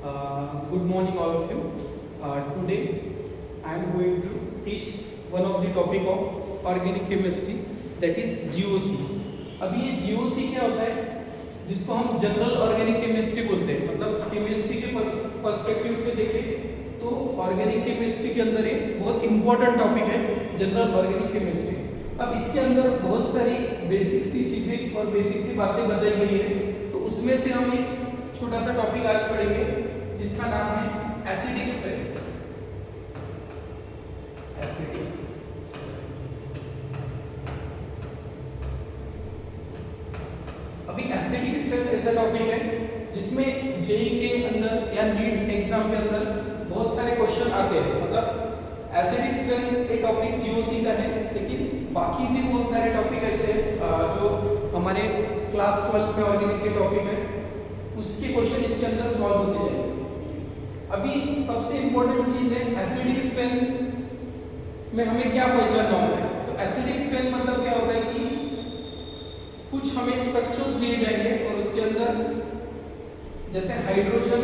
Good morning, all of you. Today, I am going to teach one of the topic of organic chemistry, that is GOC. अभी ये GOC क्या होता है, जिसको हम general organic chemistry बोलते हैं. मतलब केमिस्ट्री के पर्सपेक्टिव से देखें तो ऑर्गेनिक केमिस्ट्री के अंदर एक बहुत इंपॉर्टेंट टॉपिक है जनरल ऑर्गेनिक केमिस्ट्री. अब इसके अंदर बहुत सारी बेसिक सी चीज़ें और बेसिक सी बातें बताई गई है, तो उसमें से हम एक छोटा सा टॉपिक आज पढ़ेंगे जिसका नाम है एसिडिक स्ट्रेंथ. एसिडिक अभी एसिडिक स्ट्रेंथ ऐसा टॉपिक है जिसमें जेई के अंदर या नीट एग्जाम के अंदर बहुत सारे क्वेश्चन आते हैं. मतलब एसिडिक स्ट्रेंथ एक टॉपिक जीओसी का है, लेकिन बाकी भी बहुत सारे टॉपिक ऐसे हैं जो हमारे क्लास 12 में ऑर्गेनिक के टॉपिक है, उसके क्वेश्चन इसके अंदर सॉल्व होते जाएंगे. अभी सबसे इंपॉर्टेंट चीज है एसिडिक स्ट्रेंथ में हमें क्या पहचानना होता है. तो एसिडिक स्ट्रेंथ मतलब क्या होता है कि कुछ हमें स्ट्रक्चर्स दिए जाएंगे और उसके अंदर जैसे हाइड्रोजन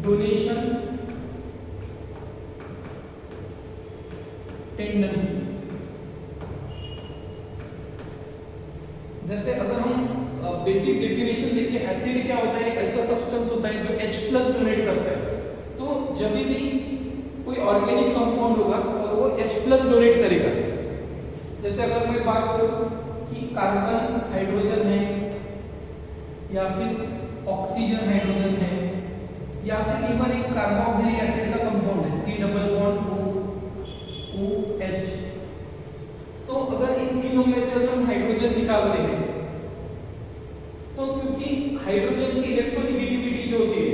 डोनेशन टेंडेंसी. जैसे अगर हम बेसिक डेफिनेशन देखिए, एसिड क्या होता है, एक ऐसा सब्सटेंस होता है जो H+ डोनेट करता है. तो जब भी कोई ऑर्गेनिक कंपाउंड होगा और वो H+ डोनेट करेगा, जैसे अगर मैं बात करूं कि कार्बन हाइड्रोजन है या फिर ऑक्सीजन हाइड्रोजन है या फिर इवन एक कार्बोक्सिलिक एसिड का कंपाउंड है C+OH, तो अगर इन तीनों में से अगर हम हाइड्रोजन निकालते हैं तो क्योंकि हाइड्रोजन की इलेक्ट्रोनेगेटिविटी जो होती है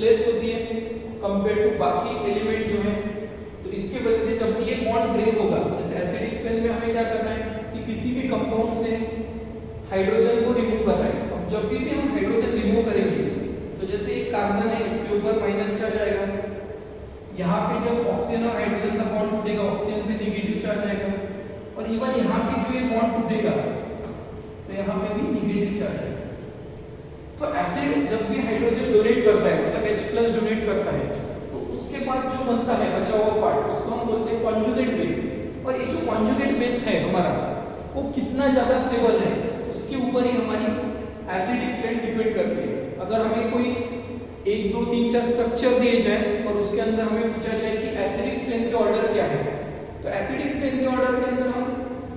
लेस होती है कंपेयर टू बाकी एलिमेंट जो है, तो इसके वजह से जब भी ये बॉन्ड ब्रेक होगा, जैसे एसिडिक स्ट्रेंथ में हमें क्या करना है कि किसी भी कंपाउंड से हाइड्रोजन को रिमूव करना है. अब जब भी हम हाइड्रोजन रिमूव करेंगे तो जैसे एक कार्बन है, इसके ऊपर माइनस चार्ज आएगा. यहाँ पे जब ऑक्सीजन और हाइड्रोजन का बॉन्ड टूटेगा, ऑक्सीजन पे नेगेटिव चार्ज आएगा, और इवन यहाँ पे जो ये बॉन्ड टूटेगा तो यहाँ पे भी नेगेटिव चार्ज आएगा. तो एसिड जब भी हाइड्रोजन डोनेट करता है, मतलब H+ डोनेट करता है, तो उसके बाद जो बनता है बचा हुआ पार्ट, उसको हम बोलते हैं कॉन्जुगेट बेस. और ये जो कॉन्जुगेट बेस है हमारा, वो कितना ज्यादा स्टेबल है उसके ऊपर ही हमारी एसिडिक स्ट्रेंथ डिपेंड करती है. अगर हमें कोई 1 2 3 4 स्ट्रक्चर दिए जाए और उसके अंदर हमें पूछा जाए कि एसिडिक स्ट्रेंथ के ऑर्डर क्या है, तो एसिडिक स्ट्रेंथ के ऑर्डर के अंदर हम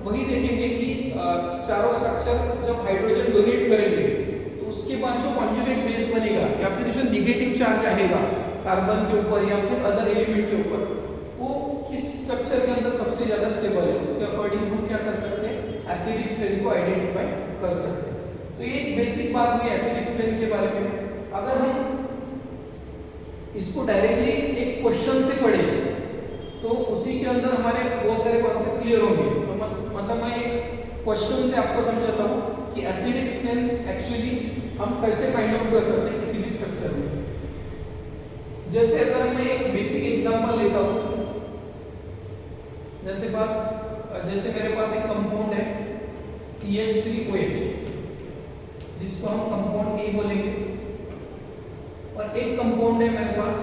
वही देखेंगे कि चारों स्ट्रक्चर जब हाइड्रोजन डोनेट करेंगे तो उसके बाद जो कॉन्जुगेट बेस बनेगा या फिर जो नेगेटिव चार्ज आएगा कार्बन के ऊपर या फिर अदर एलिमेंट के ऊपर, वो किस स्ट्रक्चर के अंदर सबसे ज्यादा स्टेबल है, उसके अकॉर्डिंग हम क्या कर सकते हैं, एसिडिक स्ट्रेंथ को आइडेंटिफाई कर सकते हैं. तो ये एक बेसिक बात हुई एसिडिक स्ट्रेंथ के बारे में. अगर हम इसको डायरेक्टली एक क्वेश्चन से पढ़ें तो उसी के अंदर हमारे बहुत सारे कॉन्सेप्ट क्लियर होंगे. तो मतलब मैं एक क्वेश्चन से आपको समझाता हूँ कि एसिडिक स्ट्रेंथ एक्चुअली हम कैसे फाइंड आउट कर सकते हैं किसी भी स्ट्रक्चर में. जैसे अगर मैं एक बेसिक एग्जांपल लेता हूँ, जैसे मेरे पास एक कंपाउंड है CH3OH, जिसको हम कंपाउंड A बोलेंगे, और एक कंपाउंड है मेरे पास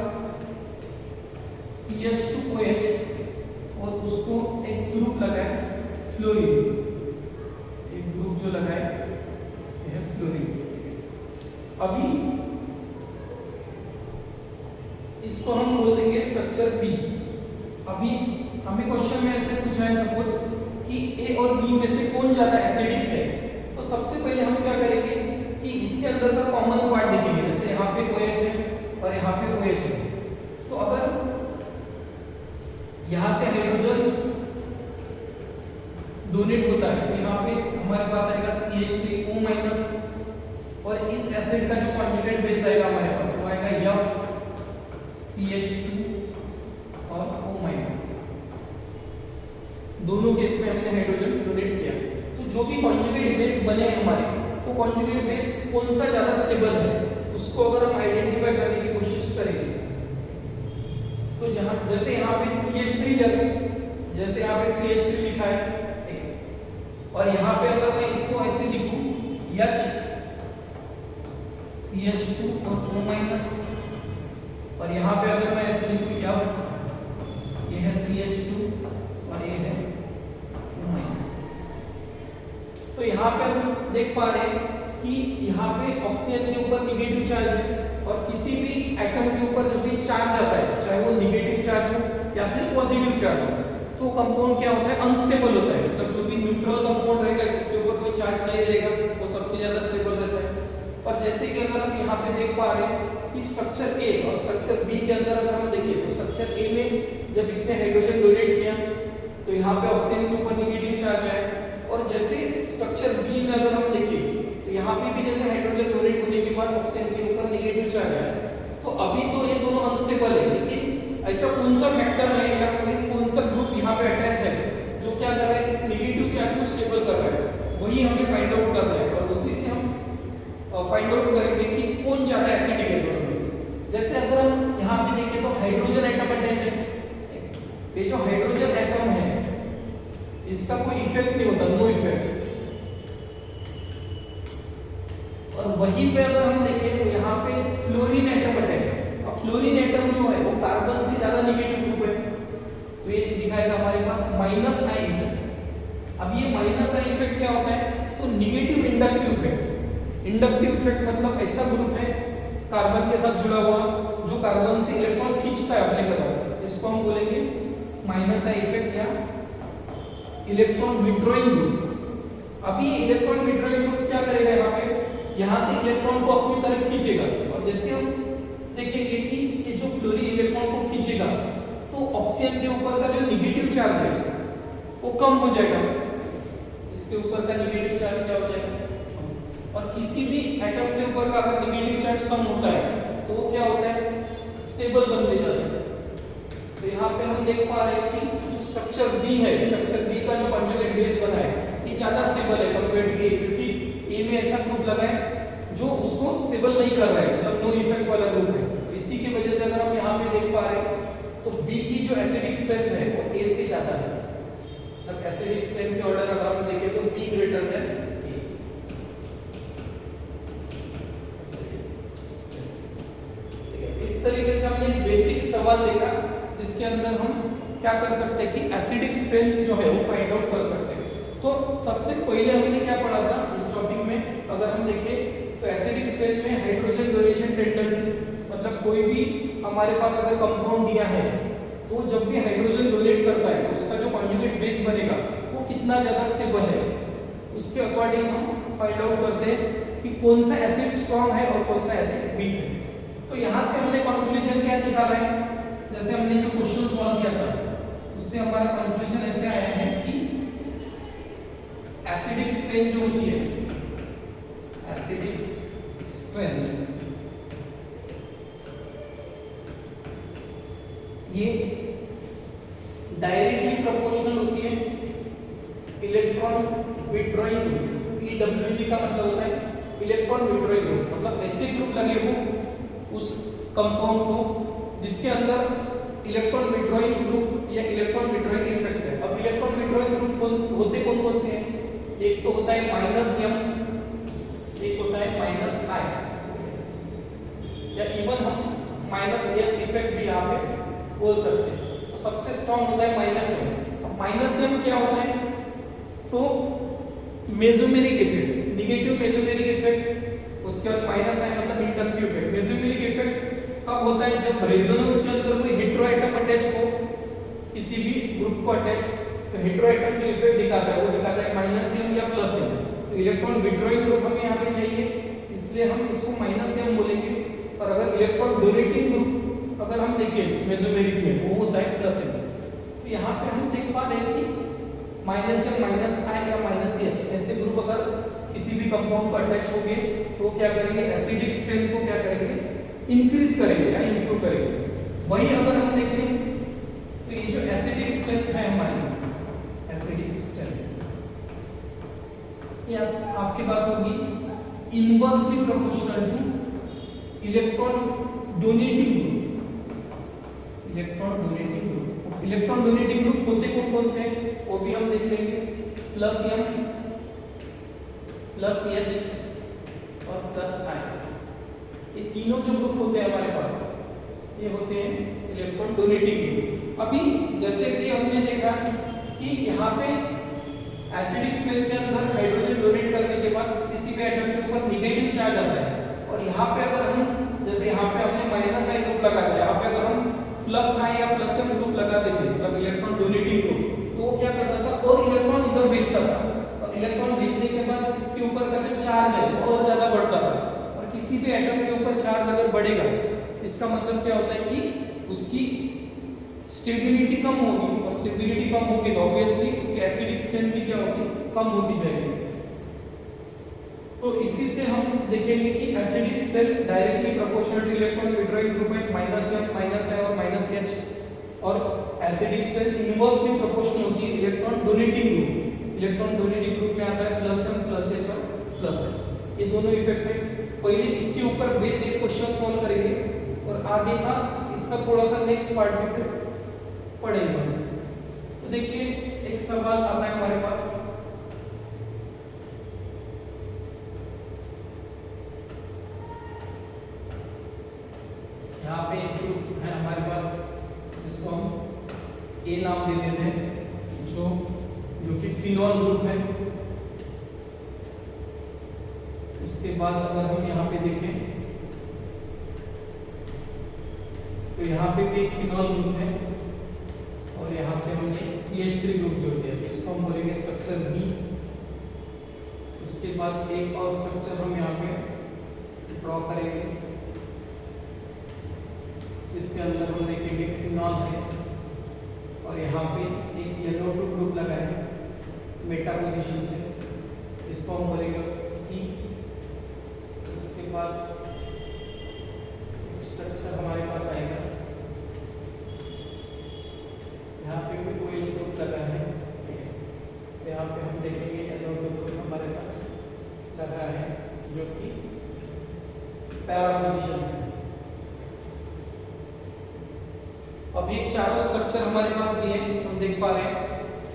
CH2OH और उसको एक ग्रुप लगा है फ्लोरीन. एक ग्रुप जो लगा है यह फ्लोरीन. अभी इसको हम बोल देंगे स्ट्रक्चर B. अभी हमें क्वेश्चन में ऐसे पूछा है सपोज कि A और B में से कौन ज्यादा एसिडिक है, तो सबसे पहले हम क्या करेंगे कि इसके अंदर का कॉमन पार्ट देखेंगे. जैसे यहाँ पे OH है और यहाँ पे OH है, तो अगर यहाँ से हाइड्रोजन डोनेट होता है तो यहाँ पे हमारे पास आएगा CH3O- और इस एसिड का जो कॉन्जुगेट बेस आएगा हमारे पास वो आएगा FCH2 और O-. दोनों केस में हमने हाइड्रोजन डोनेट किया. तो जो भी कॉन्जुगेट बेस बने हमारे, वो कॉन्जुगेट बेस कौन सा ज्यादा स्टेबल है उसको अगर हम आइडेंटिफाई करने की कोशिश करेंगे, तो जहां जैसे यहाँ पे जैसे यहाँ पे CH3 लिखा है, और यहाँ पे अगर मैं इसको ऐसे लिखूं H CH2 और O-, और यहाँ पे अगर मैं ऐसे लिखूं F, ये है CH2 और ये है O-। तो यहाँ पे हम देख पा रहे हैं कि यहाँ पे ऑक्सीजन के ऊपर निगेटिव चार्ज है, और किसी भी एटम के ऊपर जब भी चार्ज आता है, चाहे वो निगेटिव चार्ज हो या फिर पॉजिटिव चार्ज हो, तो कंपाउंड क्या होता है, अनस्टेबल होता है। मतलब जो भी न्यूट्रल कंपाउंड रहेगा, जिसके ऊपर कोई चार्ज नहीं रहेगा, वो सबसे ज्यादा स्टेबल रहता है। और जैसे कि अगर हम यहाँ पे देख पा रहे हैं कि स्ट्रक्चर ए और स्ट्रक्चर बी के अंदर अगर हम देखिए, तो स्ट्रक्चर ए में जब इसने हाइड्रोजन डोनेट किया तो यहाँ पे ऑक्सीजन के ऊपर निगेटिव चार्ज आया, और जैसे स्ट्रक्चर बी में अगर हम देखिए तो यहाँ पे भी जैसे हाइड्रोजन डोनेट होने के बाद ऑक्सीजन के ऊपर निगेटिव चार्ज आया। तो अभी तो ये दोनों अनस्टेबल है, लेकिन ऐसा कौन सा फैक्टर है या कौन सा ग्रुप यहाँ पे अटैच है जो क्या कर रहा है, इस निगेटिव चार्ज को स्टेबल कर रहा है, वही हमें फाइंड आउट करना है। और उसी से हम फाइंड आउट करेंगे कि कौन ज्यादा एसिडिक है दोनों में से। जैसे अगर हम यहाँ पे देखें तो हाइड्रोजन एटम अटैच है, ये जो हाइड्रोजन एटम है इसका कोई इफेक्ट नहीं होता, नो इफेक्ट। और वहीं पे अगर हम देखें तो यहाँ पे फ्लोरीन एटम अटैच है। अब फ्लोरीन एटम जो है वो कार्बन से ज्यादा निगेटिव ग्रुप है, तो ये दिखाएगा हमारे पास माइनस आई इफेक्ट। अब ये माइनस आई इफेक्ट क्या होता है, तो negative inductive effect. Inductive effect मतलब ऐसा ग्रुप है कार्बन के साथ जुड़ा हुआ जो कार्बन से इलेक्ट्रॉन खींचता है अपने तरफ, इसको हम बोलेंगे माइनस आई इफेक्ट या इलेक्ट्रॉन विड्रॉइंग ग्रुप। अभी इलेक्ट्रॉन विड्रॉइंग ग्रुप क्या करेगा, यहाँ से इलेक्ट्रॉन को अपनी तरफ खींचेगा, और जैसे हम देखेंगे कि ये जो फ्लोरीन इलेक्ट्रॉन को खींचेगा तो ऑक्सीजन के ऊपर का जो निगेटिव चार्ज है वो कम हो जाएगा, इसके ऊपर का निगेटिव चार्ज क्या हो जाएगा। और किसी भी एटम के ऊपर का अगर निगेटिव चार्ज कम होता है तो वो क्या होता है, स्टेबल बनते जाता है। तो यहाँ पे हम देख पा रहे हैं कि जो स्ट्रक्चर बी है, स्ट्रक्चर बी का जो कॉन्जुगेट बेस बना है ये ज्यादा स्टेबल है कंपेयर टू ए, क्योंकि ए में ऐसा ग्रुप लगा है जो उसको स्टेबल नहीं कर रहा है, मतलब नो इफेक्ट वाला ग्रुप है। तो इसी की वजह से अगर हम यहाँ पे देख पा रहे हैं तो बी की जो एसिडिक स्ट्रेंथ है वो ए से ज्यादा है। मतलब एसिडिक स्ट्रेंथ के ऑर्डर अगर हम देखें तो बी ग्रेटर देन ए। इस तरीके से हमने एक बेसिक सवाल देखा जिसके अंदर हम क्या कर सकते हैं कि एसिडिक स्ट्रेंथ जो है वो फाइंड आउट कर सकते हैं। तो सबसे पहले हमने क्या पढ़ा था इस टॉपिक में, अगर हम देखें तो एसिडिक स्ट्रेंथ में हाइड्रोजन डोनेशन टेंडेंसी, मतलब कोई भी हमारे पास अगर कंपाउंड दिया है तो जब भी हाइड्रोजन डोनेट करता है तो उसका जो कॉन्जुगेट बेस बनेगा वो कितना ज्यादा स्टेबल है, उसके अकॉर्डिंग हम फाइंड आउट करते हैं कि कौन सा एसिड स्ट्रॉन्ग है और कौन सा एसिड वीक है। तो यहाँ से हमने कंक्लूजन क्या निकाला है, जैसे हमने जो क्वेश्चन सॉल्व किया था उससे हमारा कंक्लूजन ऐसे आया है कि एसिडिक स्ट्रेंथ जो होती है, एसिडिक स्ट्रेंथ ये डायरेक्टली प्रोपोर्शनल होती है इलेक्ट्रॉन विड्रॉइंग ग्रुप। EWG का मतलब होता है इलेक्ट्रॉन विड्रॉइंग ग्रुप, मतलब ऐसे ग्रुप लगे हो उस कंपाउंड को जिसके अंदर इलेक्ट्रॉन विड्रॉइंग ग्रुप या इलेक्ट्रॉन विड्रॉइंग इफेक्ट है। अब इलेक्ट्रॉन विड्रॉइंग ग्रुप कौन कौन से हैं, एक तो होता है -M, एक होता है -I, या इवन हम -H इफेक्ट भी यहाँ पे बोल सकते हैं। तो सबसे स्ट्रॉन्ग होता है -M। अब -M क्या होता है, तो mesomeric effect, negative mesomeric effect, उसके बाद -I मतलब इंडक्टिव इफेक्ट। मेसोमेरिक इफेक्ट कब होता है, जब रेजोनेंस के अंदर कोई हेटेरोएटम अटैच हो, किसी भी ग्रुप को अटैच, तो हेटेरोएटम जो इफेक्ट दिखाता है वो दिखाता है -M या +M। तो इलेक्ट्रॉन विड्रॉइंग ग्रुप हमें यहाँ पे चाहिए, इसलिए हम इसको -M बोलेंगे। और अगर इलेक्ट्रॉन डोनेटिंग ग्रुप अगर हम देखें मेसोमेरिक में वो होता है +M। तो यहाँ पे हम देख पा रहे हैं कि -M, -I या -H ऐसे ग्रुप अगर किसी भी कंपाउंड को अटैच होंगे तो क्या करेंगे, एसिडिक स्ट्रेंथ को क्या करेंगे, इंक्रीज करेंगे या इंप्रूव करेंगे। वही अगर हम देखें तो ये जो एसिडिक स्ट्रेंथ है हमारी, एसिडिक स्ट्रेंथ ये आपके पास होगी inversely proportional two electron donating group. Electron donating group, electron donating group होते कौन कौन से हैं वो भी हम देख लेंगे, +M, +H और +I। ये तीनों जो ग्रुप होते हैं हमारे पास, ये होते हैं इलेक्ट्रॉन डोनेटिंग ग्रुप। अभी जैसे कि हमने देखा कि यहाँ पे एसिडिक स्ट्रेंथ के अंदर हाइड्रोजन डोनेट करने के बाद किसी भी एटम के ऊपर नेगेटिव चार्ज आता है, और यहाँ पे अगर हम जैसे यहाँ पे हमने माइनस आई ग्रुप लगा दिया, यहाँ पे अगर हम प्लस आई या प्लस एम ग्रुप लगा देते मतलब इलेक्ट्रॉन डोनेटिंग ग्रुप, तो वो क्या करता था और इलेक्ट्रॉन इधर भेजता था, और इलेक्ट्रॉन भेजने के बाद इसके ऊपर का जो चार्ज है वो और ज्यादा बढ़ता था। और किसी भी एटम के ऊपर चार्ज अगर बढ़ेगा इसका मतलब क्या होता है कि उसकी स्टेबिलिटी कम होगी, और स्टेबिलिटी कम होगी तो ऑब्वियसली उसकी एसिडिक स्ट्रेंथ भी क्या होगी, कम होती जाएगी। तो इसी से हम देखेंगे कि acidic strength directly proportional two electron withdrawing group है -m -i और -h, और एसिडिक स्ट्रेंथ इनवर्सली प्रोपोर्शनल होती है electron donating group. Electron donating group में आता है +m +h और +n, ये दोनों इफेक्ट है। पहले इसके ऊपर बेसिक क्वेश्चन सॉल्व करेंगे, और आगे का इसका थोड़ा सा नेक्स्ट पार्ट में पढ़ेंगे। तो देखिए एक सवाल आता है हमारे पास, यहाँ पे एक ग्रुप है हमारे पास जिसको हम ए नाम दे देते हैं, जो कि फिनॉल ग्रुप है। उसके बाद अगर हम यहाँ पे देखें तो यहाँ पे भी एक फिनॉल ग्रुप है, और यहाँ पे हमने CH3 ग्रुप जोड़ दिया, तो इसको हम बोलेंगे स्ट्रक्चर बी। उसके बाद एक और स्ट्रक्चर हम यहाँ पे ड्रॉ करेंगे, जिसके अंदर हम देखेंगे फिनॉल है, और यहाँ पे एक येलो ग्रुप लगा है मेटा पोजीशन से, इसको हम बोलेंगे C। उसके बाद स्ट्रक्चर हमारे पास आएगा, यहाँ पे भी OH ग्रुप लगा है, तो यहाँ पे हम देखेंगे येलो ग्रुप हमारे पास लगा है जो कि पैरा पोजीशन है। अभी चारों स्ट्रक्चर हमारे पास दिए हम देख पा रहे हैं,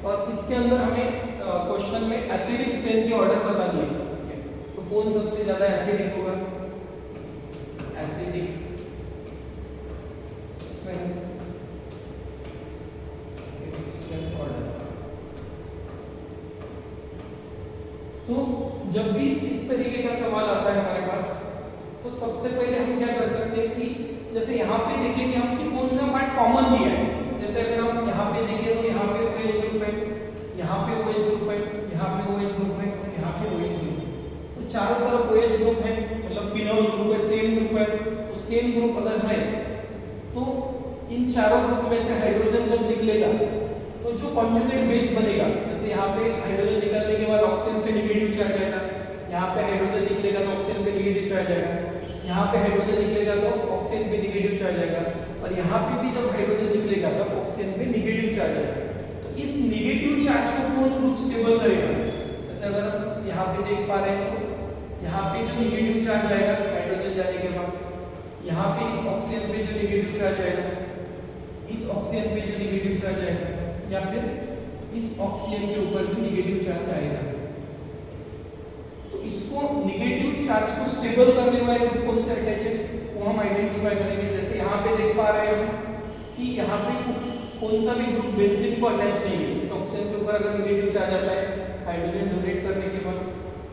और इसके अंदर हमें क्वेश्चन में एसिडिक स्ट्रेंथ की ऑर्डर बता दिए, तो कौन सबसे ज्यादा एसिडिक होगा, एसिडिक स्ट्रेंथ ऑर्डर। तो जब भी इस तरीके का सवाल आता है हमारे पास, तो सबसे पहले हम क्या कर सकते हैं कि जैसे यहाँ पे देखेंगे हम कि कौन सा पार्ट कॉमन दिया है। जैसे अगर हम यहाँ पे देखें तो यहाँ पे OH ग्रुप है, यहाँ पे OH ग्रुप है, यहाँ पे OH ग्रुप है, और यहाँ पे OH ग्रुप है, तो चारों तरफ OH ग्रुप है, मतलब फिनॉल ग्रुप है, सेम ग्रुप है। तो सेम ग्रुप अगर है तो इन चारों ग्रुप में से हाइड्रोजन जब निकलेगा तो जो कॉन्जुगेट बेस बनेगा, जैसे यहाँ पे हाइड्रोजन निकलने के बाद ऑक्सीजन पे नेगेटिव चार्ज आएगा, यहाँ पे हाइड्रोजन निकलेगा तो ऑक्सीजन पे नेगेटिव चार्ज आएगा, यहाँ पे हाइड्रोजन निकलेगा तो ऑक्सीजन पे नेगेटिव चार्ज आएगा, और यहाँ पे भी जब हाइड्रोजन निकलेगा तो ऑक्सीजन पे नेगेटिव चार्ज आएगा। तो इस नेगेटिव चार्ज को कौन ग्रुप स्टेबल करेगा? जैसे अगर हम यहाँ पे देख पा रहे हैं तो यहाँ पे जो नेगेटिव चार्ज आएगा हाइड्रोजन जाने के बाद, यहाँ पे इस ऑक्सीजन पे जो नेगेटिव चार्ज आएगा, इस ऑक्सीजन पे जो नेगेटिव चार्ज आएगा, या फिर इस ऑक्सीजन के ऊपर जो नेगेटिव चार्ज आएगा, तो इसको नेगेटिव चार्ज को स्टेबल करने वाले ग्रुप कौन से अटैच है वो हम आइडेंटिफाई करेंगे। जैसे यहाँ पे देख पा रहे हैं हम कि यहाँ पे कौन सा भी ग्रुप बेंजीन को अटैच नहीं है। इस ऑक्सीजन के ऊपर अगर नेगेटिव चार्ज आता है हाइड्रोजन डोनेट करने के बाद,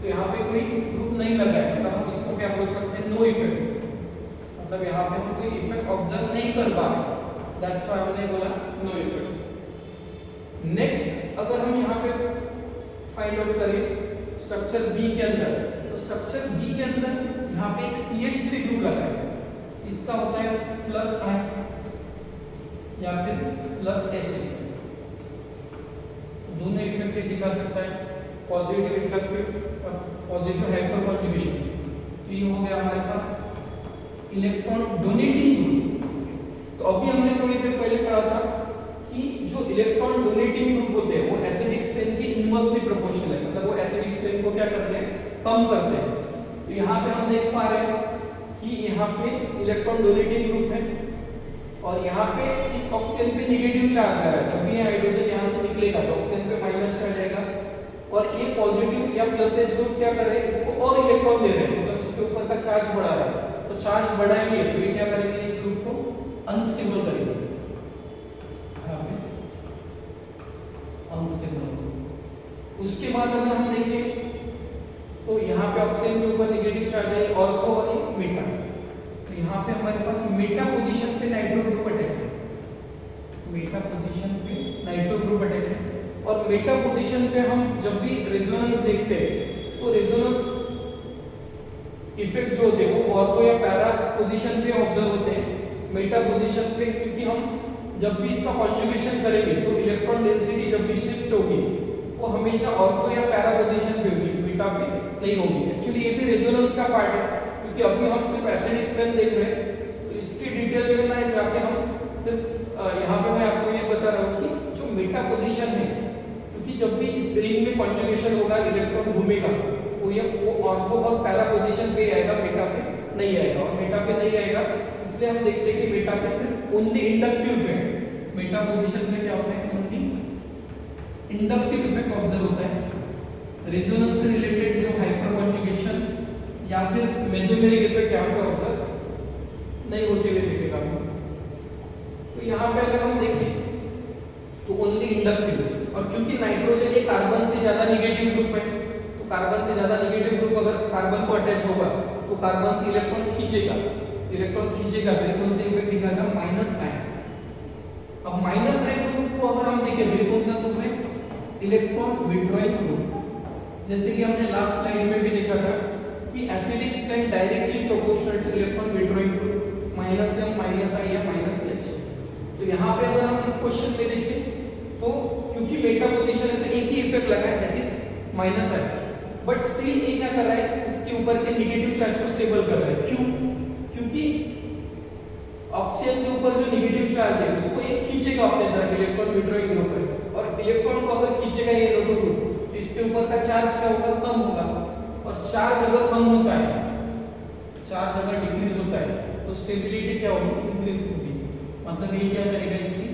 तो यहाँ पे कोई ग्रुप नहीं लगा है, मतलब हम इसको क्या बोल सकते हैं, नो इफेक्ट, मतलब यहाँ पे हम कोई इफेक्ट ऑब्जर्व नहीं कर पा रहे, दैट्स व्हाई हमने बोला नो इफेक्ट। नेक्स्ट अगर हम यहाँ पे फाइंड आउट करें स्ट्रक्चर बी के अंदर, तो स्ट्रक्चर बी के अंदर यहाँ पे एक CH3 ग्रुप लगा है, इसका होता है +I या फिर +H। दोनों इफेक्ट दिखा सकता है, पॉजिटिव इंडक्टिव और पॉजिटिव हाइपर कॉन्जुगेशन। तो ये हो गया हमारे पास इलेक्ट्रॉन डोनेटिंग ग्रुप। तो अभी हमने थोड़ी देर पहले पढ़ा था कि जो इलेक्ट्रॉन डोनेटिंग ग्रुप होते हैं वो एसिडिक स्ट्रेंथ के इनवर्सली प्रोपोर्शनल है, मतलब वो एसिडिक स्ट्रेंथ को क्या करते हैं, कम करते हैं। तो यहाँ पे हम देख पा रहे हैं कि यहाँ पे इलेक्ट्रॉन डोनेटिंग ग्रुप है, और यहाँ पे इस ऑक्सीजन पे नेगेटिव चार्ज आ रहा है, जब भी हाइड्रोजन यहाँ से निकलेगा तो ऑक्सीजन पे माइनस चार्ज आएगा, और ये पॉजिटिव या +H ग्रुप क्या कर रहे हैं, इसको और इलेक्ट्रॉन दे रहे हैं, मतलब इसके ऊपर का चार्ज बढ़ा रहा है। तो चार्ज बढ़ाएंगे तो ये क्या करेंगे, इस ग्रुप को अनस्टेबल करेंगे, यहाँ पे अनस्टेबल। उसके बाद अगर हम देखें तो यहाँ पे ऑक्सीजन के ऊपर नेगेटिव चार्ज है ऑर्थो और एक मेटा, तो यहाँ पे हमारे पास मेटा पोजीशन पे नाइट्रो ग्रुप अटैच है, मेटा पोजीशन पे नाइट्रो ग्रुप अटैच है। और मेटा पोजीशन पे हम जब भी रेजोनेंस देखते हैं तो रेजोनेंस इफेक्ट जो होते हैं वो ऑर्थो या पैरा पोजीशन पे ऑब्जर्व होते हैं, मेटा पोजीशन पे, क्योंकि हम जब भी इसका कॉन्जुगेशन करेंगे तो इलेक्ट्रॉन डेंसिटी जब भी शिफ्ट होगी वो हमेशा ऑर्थो या पैरा पोजीशन पे होगी, मेटा पे नहीं होगी। एक्चुअली ये भी रेजोनेंस का पार्ट है, क्योंकि अभी हम सिर्फ एसिडिक स्ट्रेंथ देख रहे हैं, तो इसकी डिटेल में ना जाके हम सिर्फ यहाँ पे मैं आपको ये बता रहा हूँ कि जो मेटा पोजीशन है, क्योंकि जब भी इस रिंग में कॉन्जुगेशन होगा इलेक्ट्रॉन घूमेगा तो ये वो ऑर्थो और पैरा पोजीशन पे आएगा, मेटा पे नहीं आएगा। और मेटा पे नहीं आएगा इसलिए हम देखते हैं कि मेटा पे सिर्फ ओनली इंडक्टिव है, मेटा पोजीशन पे क्या होता है, ओनली इंडक्टिव इफेक्ट ऑब्जर्व होता है। रेजोनेंस से रिलेटेड जो हाइपर कॉन्जुगेशन या फिर मेसोमेरिक इफेक्ट यहाँ पे ऑब्जर्व नहीं होते हुए दिखेगा। तो यहाँ पे अगर हम देखें तो ओनली इंडक्टिव, और क्योंकि नाइट्रोजन एक कार्बन से ज्यादा नेगेटिव ग्रुप है, तो कार्बन से ज्यादा नेगेटिव ग्रुप अगर कार्बन को अटैच होगा तो कार्बन से इलेक्ट्रॉन खींचेगा, इलेक्ट्रॉन खींचेगा तो कौन सा इफेक्ट दिखाएगा, माइनस आयन। अब माइनस आयन ग्रुप को अगर हम देखें तो कौन सा ग्रुप है, इलेक्ट्रॉन विड्रॉइंग ग्रुप। जैसे कि हमने लास्ट स्लाइड में भी देखा था कि acidic strength directly proportional two electron withdrawing group, -m -i या -h। तो यहाँ पे अगर हम इस क्वेश्चन में देखें तो क्योंकि मेटा पोजीशन है तो एक ही इफेक्ट लगा है, दैट इज माइनस है, बट स्टिल ये क्या कर रहा है, इसके ऊपर के नेगेटिव चार्ज को स्टेबल कर रहा है। क्यों? क्योंकि ऑक्सीजन के ऊपर जो नेगेटिव चार्ज है उसको ये खींचेगा अपने तरफ, इलेक्ट्रॉन विड्रॉइंग ग्रुप है, और इलेक्ट्रॉन को अगर खींचेगा ये NO2 ग्रुप तो इसके ऊपर का चार्ज क्या होगा, कम होगा। और चार्ज अगर कम होता है, चार्ज अगर डिक्रीज होता है तो स्टेबिलिटी क्या होगी, इंक्रीज होगी। मतलब ये क्या करेगा, इसकी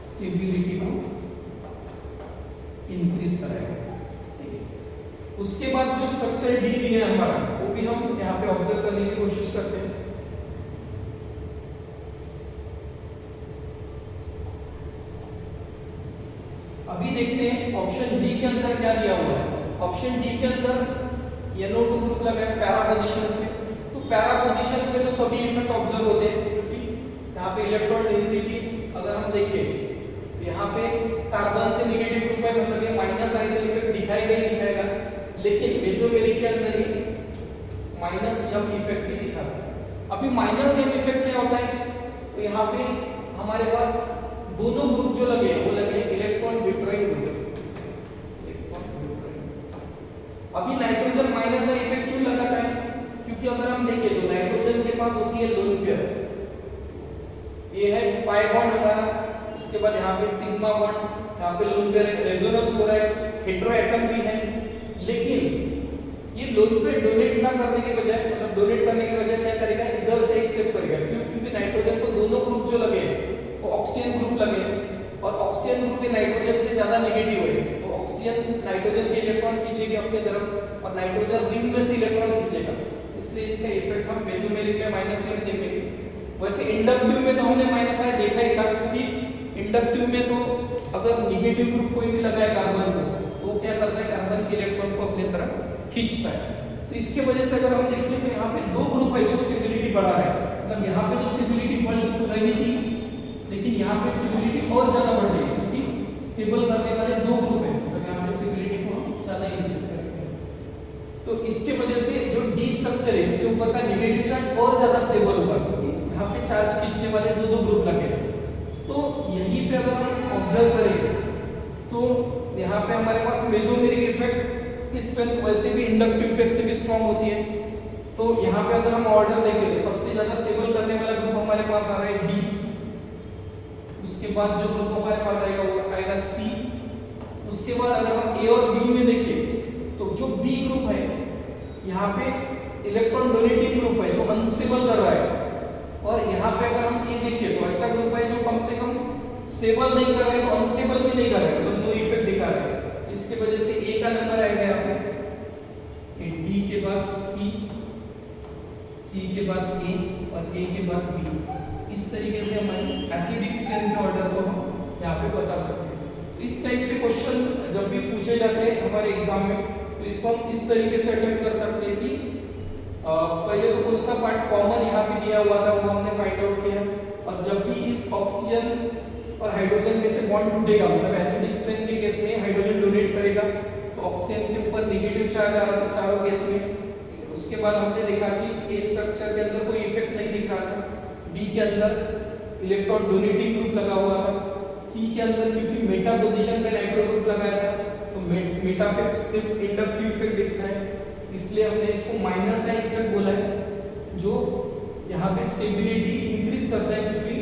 स्टेबिलिटी को इंक्रीज कराएगा। उसके बाद जो स्ट्रक्चर डी दिया है हमारा वो भी हम यहाँ पे ऑब्जर्व करने की कोशिश करते हैं। अभी देखते हैं ऑप्शन डी के अंदर क्या दिया हुआ है। ऑप्शन डी के अंदर NO2 ग्रुप लगा है पैरा पोजीशन पे, तो पैरा पोजीशन पे तो सभी इफेक्ट ऑब्जर्व होते हैं, क्योंकि यहाँ पे इलेक्ट्रॉन डेंसिटी अगर हम देखें तो यहाँ पे कार्बन से नेगेटिव ग्रुप है, मतलब ये माइनस आई तो इफेक्ट दिखाएगा ही दिखाएगा, लेकिन मेसोमेरिक के अंदर ही -m इफेक्ट भी दिखाता है। अभी -m इफेक्ट क्या होता है, तो यहाँ पे हमारे पास दोनों ग्रुप जो लगे वो लगे electron withdrawing group, electron withdrawing. अभी नाइट्रोजन -i इफेक्ट क्यों लगाता है, क्योंकि अगर हम देखें तो नाइट्रोजन के पास होती है लोन पेयर, ये है पाई बॉन्ड हमारा, उसके बाद यहाँ पे सिग्मा बॉन्ड, यहाँ पे लोन पेयर रेजोनेंस हो रहा है, हेटेरो एटम भी है, लेकिन ये लोन पेयर डोनेट ना करने के बजाय, मतलब डोनेट करने के बजाय क्या करेगा, इधर से एक्सेप्ट करेगा। क्यों? क्योंकि नाइट्रोजन को दोनों ग्रुप जो लगे हैं वो ऑक्सीजन ग्रुप लगे, और ऑक्सीजन ग्रुप नाइट्रोजन से ज्यादा नेगेटिव है, तो ऑक्सीजन नाइट्रोजन के इलेक्ट्रॉन खींचेगी अपने तरफ और नाइट्रोजन रिंग में से इलेक्ट्रॉन खींचेगा, इसलिए इसका इफेक्ट हम मेसोमेरिक में -m देखेंगे। वैसे इंडक्टिव में तो हमने -i देखा ही था, क्योंकि इंडक्टिव में तो अगर नेगेटिव ग्रुप कोई भी लगाए कार्बन को तो वो क्या करता है, कार्बन के इलेक्ट्रॉन को अपने तरफ खींचता है। तो इसके वजह से अगर हम देखें तो यहाँ पे दो ग्रुप है जो स्टेबिलिटी बढ़ा रहा है, मतलब यहाँ पे तो स्टेबिलिटी बढ़ रही थी, लेकिन यहाँ पे स्टेबिलिटी और ज्यादा बढ़ रही है, क्योंकि स्टेबल करने वाले दो ग्रुप है, मतलब यहाँ पे स्टेबिलिटी को ज्यादा इंक्रीज करेंगे। तो इसके वजह से जो डी स्ट्रक्चर है इसके ऊपर का नेगेटिव चार्ज और ज्यादा स्टेबल होगा, क्योंकि यहाँ पे चार्ज खींचने वाले दो ग्रुप लगे थे। तो यहीं पे अगर हम ऑब्जर्व करें तो यहाँ पे हमारे पास मेसोमेरिक इफेक्ट की स्ट्रेंथ वैसे भी इंडक्टिव इफेक्ट से भी स्ट्रांग होती है। तो यहाँ पे अगर हम ऑर्डर देखें तो सबसे ज्यादा स्टेबल करने वाला ग्रुप हमारे पास आ रहा है डी, उसके बाद जो ग्रुप हमारे पास आएगा वो आएगा सी, उसके बाद अगर हम ए और बी में देखें तो जो बी ग्रुप है यहाँ पे इलेक्ट्रॉन डोनेटिंग ग्रुप है जो अनस्टेबल कर रहा है, और यहाँ पे अगर हम ए देखें तो ऐसा ग्रुप है जो कम से कम स्टेबल नहीं कर रहा है तो अनस्टेबल भी नहीं कर रहा है, मतलब नो इफेक्ट दिखा रहा है। इसके वजह से ए का नंबर आएगा यहाँ पे, डी के बाद सी, सी के बाद ए और ए के बाद बी। इस तरीके से हमारी एसिडिक स्ट्रेंथ के ऑर्डर को हम यहाँ पे बता सकते हैं। तो इस टाइप के क्वेश्चन जब भी पूछे जाते हैं हमारे एग्जाम में, तो इसको हम इस तरीके से अटेम्प्ट कर सकते हैं कि पहले तो कौन सा पार्ट कॉमन यहाँ पे दिया हुआ था वो हमने फाइंड आउट किया, और जब भी इस ऑक्सीजन और हाइड्रोजन में से बॉन्ड टूटेगा, मतलब एसिडिक स्ट्रेंथ के केस में हाइड्रोजन डोनेट करेगा तो ऑक्सीजन के ऊपर नेगेटिव चार्ज आ रहा था चारों केस में। उसके बाद हमने देखा कि ए स्ट्रक्चर के अंदर कोई इफेक्ट नहीं दिख रहा था, बी के अंदर इलेक्ट्रॉन डोनेटिंग ग्रुप लगा हुआ था, सी के अंदर क्योंकि मेटा पोजीशन पे नाइट्रो ग्रुप लगाया था तो मेटा पे सिर्फ इंडक्टिव इफेक्ट दिखता है, इसलिए हमने इसको माइनस आई इफेक्ट बोला है, जो यहाँ पे स्टेबिलिटी इंक्रीज करता है क्योंकि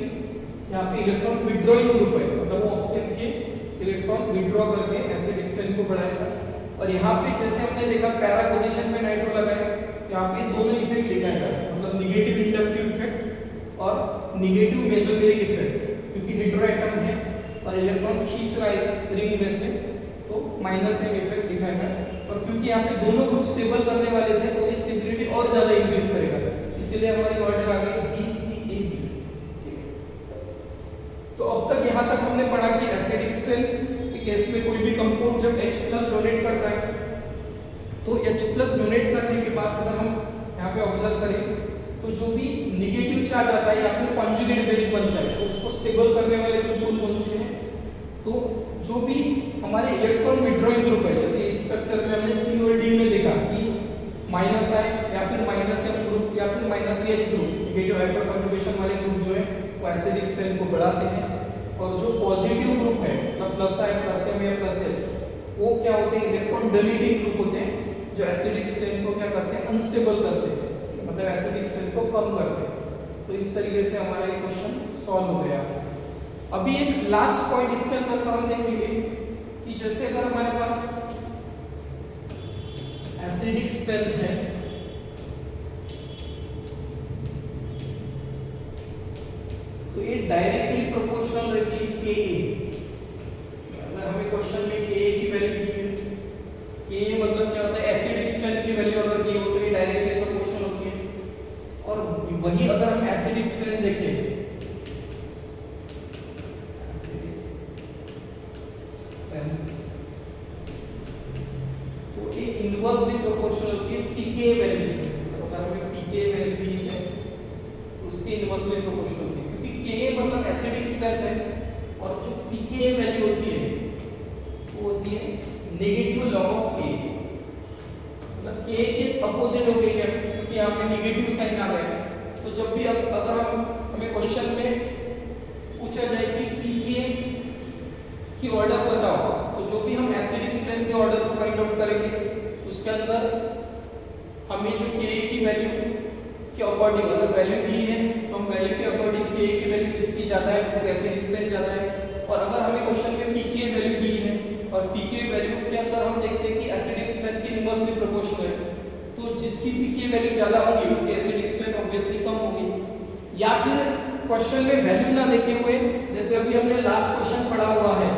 यहाँ पे इलेक्ट्रॉन विड्रॉइंग ग्रुप है, मतलब वो ऑक्सीजन के इलेक्ट्रॉन विड्रॉ करके एसिडिक स्ट्रेंथ को बढ़ाएगा। और यहाँ पे जैसे हमने देखा पैरा पोजीशन पे नाइट्रो लगाया, यहाँ पे दोनों इफेक्ट दिखाएगा, मतलब निगेटिव इंडक्टिव इफेक्ट और निगेटिव मेसोमेरिक इफेक्ट, क्योंकि हेटेरो एटम है और इलेक्ट्रॉन खींच रहा है रिंग में से तो माइनस एम इफेक्ट दिखाएगा। और क्योंकि यहाँ पे दोनों ग्रुप स्टेबल करने वाले थे तो ये स्टेबिलिटी और ज्यादा इंक्रीज करेगा, इसीलिए हमारी ऑर्डर आ गई डी सी ए बी। तो अब तक यहाँ तक हमने पढ़ा कि एसिडिक स्ट्रेंथ के केस में कोई भी कंपाउंड जब H+ डोनेट करता है तो H+ डोनेट करने के बाद अगर हम यहाँ पे ऑब्जर्व करें तो जो भी नेगेटिव चार्ज आता है या फिर कॉन्जुगेट बेस बनता है तो उसको स्टेबल करने वाले ग्रुप कौन से हैं, तो जो भी हमारे इलेक्ट्रॉन विड्रॉइंग ग्रुप है, जैसे इस स्ट्रक्चर में हमने सी और डी में देखा कि माइनस आई या फिर माइनस एम ग्रुप या फिर minus H group, negative hyper conjugation वाले ग्रुप जो है वो एसिडिक स्ट्रेंथ को बढ़ाते हैं, और जो पॉजिटिव ग्रुप है मतलब प्लस आई प्लस एम या प्लस एच वो क्या होते हैं, इलेक्ट्रॉन डोनेटिंग ग्रुप होते हैं जो एसिडिक स्ट्रेंथ को क्या करते हैं, अनस्टेबल करते हैं, मतलब एसिडिक स्ट्रेंथ को कम करते हैं। तो इस तरीके से हमारा ये क्वेश्चन सॉल्व हो गया। अभी एक लास्ट पॉइंट इसके अंदर हम देखेंगे कि जैसे अगर हमारे पास एसिडिक स्ट्रेंथ है तो ये डायरेक्टली प्रोपोर्शनल रहती है Ka। अगर हमें क्वेश्चन में Ka की वैल्यू दी है, Ka मतलब क्या होता है, एसिडिक स्ट्रेंथ की वैल्यू अगर दी हो तो ये डायरेक्टली प्रोपोर्शनल होती है। और वही अगर हम एसिडिक स्ट्रेंथ देखें तो ये इनवर्सली प्रोपोर्शनल होती है pKa वैल्यू से। तो अगर हमें pKa वैल्यू दी जाए तो उसकी इनवर्सली प्रोपोर्शनल होती है, क्योंकि Ka मतलब एसिडिक स्ट्रेंथ है और जो pKa वैल्यू होती है वो होती है नेगेटिव लॉग ऑफ K, मतलब K के अपोजिट हो गई है क्योंकि यहाँ पे नेगेटिव साइन आ रहा है। तो जब भी अगर हमें क्वेश्चन में पूछा जाए कि pKa की ऑर्डर बताओ तो जो भी हम एसिडिक स्ट्रेंथ के ऑर्डर को फाइंड आउट करेंगे उसके अंदर हमें जो Ka की वैल्यू के अकॉर्डिंग अगर वैल्यू दी है तो हम वैल्यू के अकॉर्डिंग Ka की वैल्यू जिसकी ज्यादा है उसका एसिडिक स्ट्रेंथ ज्यादा है। और अगर हमें क्वेश्चन में pKa वैल्यू दी है और pKa वैल्यू के अंदर हम देखते हैं कि एसिडिक स्ट्रेंथ की इनवर्सली प्रोपोर्शनल है तो जिसकी pKa वैल्यू ज्यादा होगी उसकी एसिडिक स्ट्रेंथ ऑब्वियसली कम होगी। या फिर क्वेश्चन में वैल्यू ना देखे हुए जैसे अभी हमने लास्ट क्वेश्चन पढ़ा हुआ है,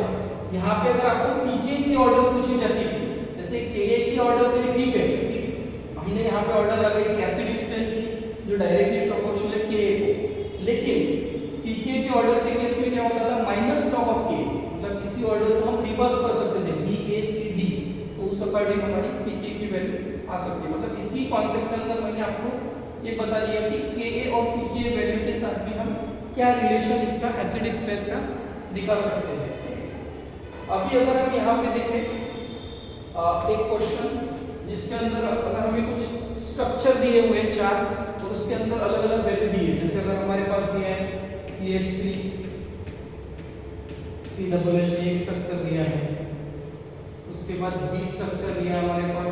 यहाँ पे अगर आपको pKa की ऑर्डर पूछी जाती थी, जैसे Ka की ऑर्डर तो ठीक है क्योंकि हमने यहाँ पे ऑर्डर लगाई थी एसिडिक स्ट्रेंथ की जो डायरेक्टली प्रोपोर्शनल है Ka को, लेकिन pKa के ऑर्डर के केस में क्या होता था, माइनस लॉग ऑफ K, मतलब इसी ऑर्डर को हम रिवर्स कर सकते थे BACD, तो उस अकॉर्डिंग हमारी pKa की वैल्यू आ सकती है। मतलब इसी कॉन्सेप्ट के अंदर मैंने आपको ये बता दिया कि Ka और pKa वैल्यू के साथ भी हम क्या रिलेशन इसका एसिडिक स्ट्रेंथ का दिखा सकते हैं। अभी अगर हम यहाँ पे देखें एक क्वेश्चन जिसके अंदर अगर हमें कुछ स्ट्रक्चर दिए हुए हैं चार और उसके अंदर अलग अलग वैल्यू दी है, जैसे अगर हमारे पास दिया है CH3 COOH एक स्ट्रक्चर दिया है, उसके बाद B स्ट्रक्चर दिया हमारे पास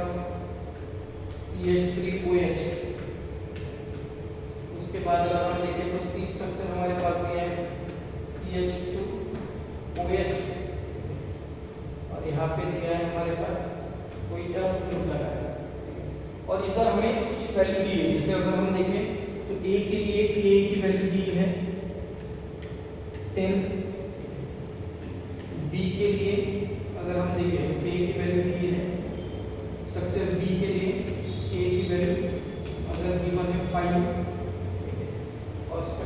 CH3OH, उसके बाद अगर हम देखें तो C स्ट्रक्चर हमारे पास दिया है CH2OH, और यहाँ पे दिया है हमारे पास कोई F ग्रुप लगा है, और इधर हमें कुछ वैल्यू दी है। जैसे अगर हम देखें तो A के लिए Ka की वैल्यू दी है 10, B के लिए अगर हम देखें तो K की वैल्यू दी है, स्ट्रक्चर B के लिए K की वैल्यू अगर गिवन है 5,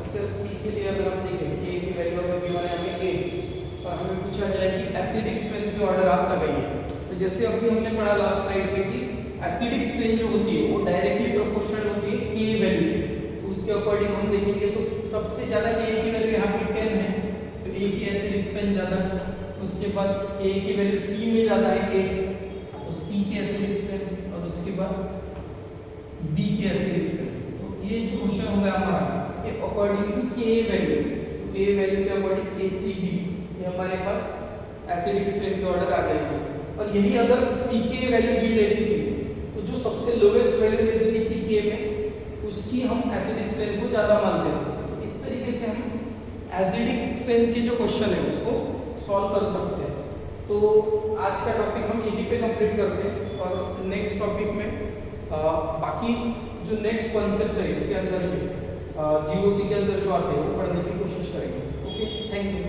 स्ट्रक्चर सी के लिए अगर हम देखें ए की वैल्यू अगर गिवन है हमें 8 और हमें पूछा जाए कि एसिडिक स्ट्रेंथ के ऑर्डर आप लगाइए, तो जैसे अभी हमने पढ़ा लास्ट स्लाइड में कि एसिडिक स्ट्रेंथ जो होती है वो डायरेक्टली प्रोपोर्शनल होती है के वैल्यू के, तो उसके अकॉर्डिंग हम देखेंगे तो सबसे ज्यादा के की वैल्यू यहाँ पे 10 है, तो ए की एसिडिक स्ट्रेंथ ज्यादा, उसके बाद ए की वैल्यू सी में ज्यादा है 8, तो सी की एसिडिक स्ट्रेंथ, और उसके बाद बी की एसिडिक स्ट्रेंथ। तो ये जो क्वेश्चन होगा हमारा ये अकॉर्डिंग टू के वैल्यू, तो के वैल्यू के अकॉर्डिंग एसीबी ये हमारे पास एसिडिक स्ट्रेंथ के ऑर्डर आ जाएंगे। और यही अगर पीके वैल्यू दी रहती थी तो जो सबसे लोवेस्ट वैल्यू देती थी पीके में उसकी हम एसिडिक स्ट्रेंथ को ज्यादा मानते थे। तो इस तरीके से हम एसिडिक स्ट्रेंथ की जो क्वेश्चन है उसको सॉल्व कर सकते हैं। तो आज का टॉपिक हम यहीं पे कंप्लीट करते हैं और नेक्स्ट टॉपिक में बाकी जो नेक्स्ट कॉन्सेप्ट है इसके अंदर के जीओसी के अंदर जो आते हैं वो पढ़ने की कोशिश करेंगे। Okay, thank you.